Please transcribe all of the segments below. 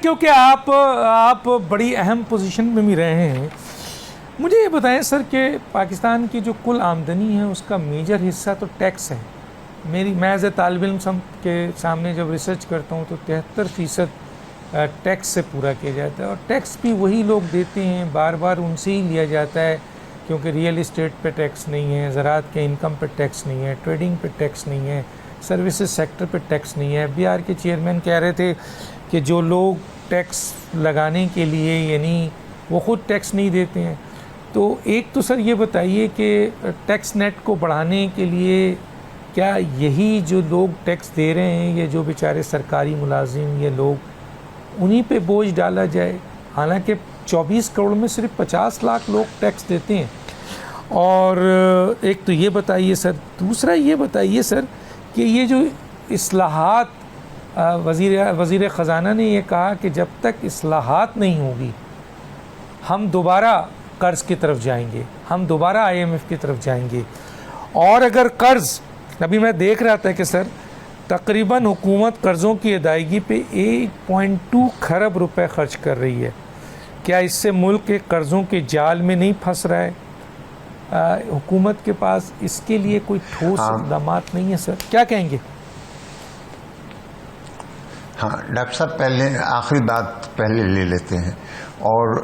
کیونکہ آپ بڑی اہم پوزیشن میں بھی رہے ہیں، مجھے یہ بتائیں سر کہ پاکستان کی جو کل آمدنی ہے اس کا میجر حصہ تو ٹیکس ہے. میں ایز اے طالب علم کے سامنے جب ریسرچ کرتا ہوں تو 73% ٹیکس سے پورا کیا جاتا ہے، اور ٹیکس بھی وہی لوگ دیتے ہیں، بار بار ان سے ہی لیا جاتا ہے، کیونکہ ریئل اسٹیٹ پہ ٹیکس نہیں ہے، زراعت کے انکم پہ ٹیکس نہیں ہے، ٹریڈنگ پہ ٹیکس نہیں ہے، سروسز سیکٹر پہ ٹیکس نہیں ہے. BR کے چیئرمین کہہ رہے تھے کہ جو لوگ ٹیکس لگانے کے لیے یعنی وہ خود ٹیکس نہیں دیتے ہیں. تو ایک تو سر یہ بتائیے کہ ٹیکس نیٹ کو بڑھانے کے لیے کیا یہی جو لوگ ٹیکس دے رہے ہیں، یہ جو بیچارے سرکاری ملازم یہ لوگ، انہی پہ بوجھ ڈالا جائے؟ حالانکہ 24 کروڑ میں صرف 50 لاکھ لوگ ٹیکس دیتے ہیں. اور ایک تو یہ بتائیے سر، دوسرا یہ بتائیے سر کہ یہ جو اصلاحات، وزیر خزانہ نے یہ کہا کہ جب تک اصلاحات نہیں ہوگی ہم دوبارہ قرض کی طرف جائیں گے، ہم دوبارہ IMF کی طرف جائیں گے. اور اگر قرض، ابھی میں دیکھ رہا تھا کہ سر تقریباً حکومت قرضوں کی ادائیگی پہ 1.2 کھرب روپے خرچ کر رہی ہے. کیا اس سے ملک کے قرضوں کے جال میں نہیں پھنس رہا ہے؟ حکومت کے پاس اس کے لیے کوئی ٹھوس اقدامات نہیں ہے سر، کیا کہیں گے؟ ہاں ڈاکٹر صاحب، پہلے آخری بات پہلے لے لیتے ہیں. اور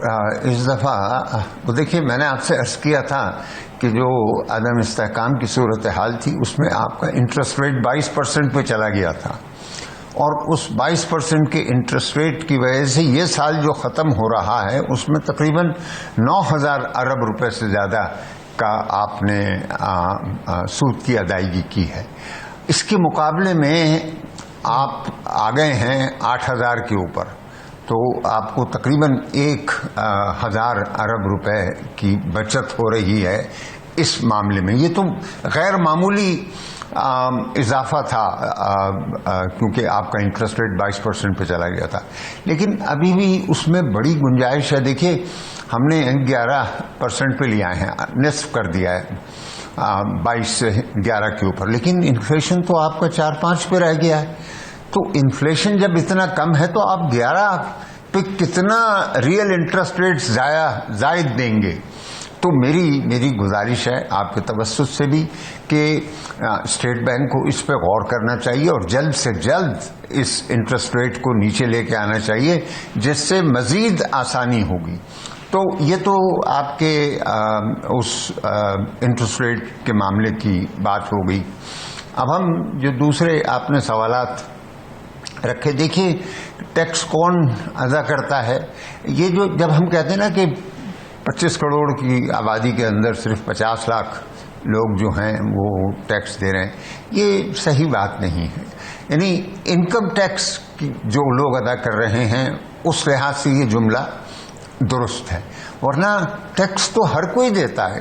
اس دفعہ دیکھیے، میں نے آپ سے عرض کیا تھا کہ جو عدم استحکام کی صورتحال تھی اس میں آپ کا انٹرسٹ ریٹ 22% پہ چلا گیا تھا، اور اس 22% کے انٹرسٹ ریٹ کی وجہ سے یہ سال جو ختم ہو رہا ہے اس میں تقریباً 9,000 ارب روپے سے زیادہ کا آپ نے سود کی ادائیگی کی ہے. اس کے مقابلے میں آپ آ گئے ہیں 8,000 کے اوپر، تو آپ کو تقریباً 1,000 ارب روپے کی بچت ہو رہی ہے اس معاملے میں. یہ تو غیر معمولی اضافہ تھا کیونکہ آپ کا انٹرسٹ ریٹ 22% پہ چلا گیا تھا، لیکن ابھی بھی اس میں بڑی گنجائش ہے. دیکھیے، ہم نے 11% پہ لیا ہے، نصف کر دیا ہے 22 سے 11 کے اوپر، لیکن انفلیشن تو آپ کا 4-5 پہ رہ گیا ہے. تو انفلیشن جب اتنا کم ہے تو آپ 11 پہ کتنا ریئل انٹرسٹ ریٹ زائد دیں گے؟ تو میری گزارش ہے آپ کے توسط سے بھی کہ اسٹیٹ بینک کو اس پہ غور کرنا چاہیے اور جلد سے جلد اس انٹرسٹ ریٹ کو نیچے لے کے آنا چاہیے، جس سے مزید آسانی ہوگی. تو یہ تو آپ کے اس انٹرسٹ ریٹ کے معاملے کی بات ہو گئی. اب ہم جو دوسرے آپ نے سوالات رکھے، دیکھیے ٹیکس کون ادا کرتا ہے. یہ جو جب ہم کہتے ہیں نا کہ 25 کروڑ کی آبادی کے اندر صرف 50 لاکھ لوگ جو ہیں وہ ٹیکس دے رہے ہیں، یہ صحیح بات نہیں ہے. یعنی انکم ٹیکس جو لوگ ادا کر رہے ہیں اس لحاظ سے یہ جملہ درست ہے، ورنہ ٹیکس تو ہر کوئی دیتا ہے.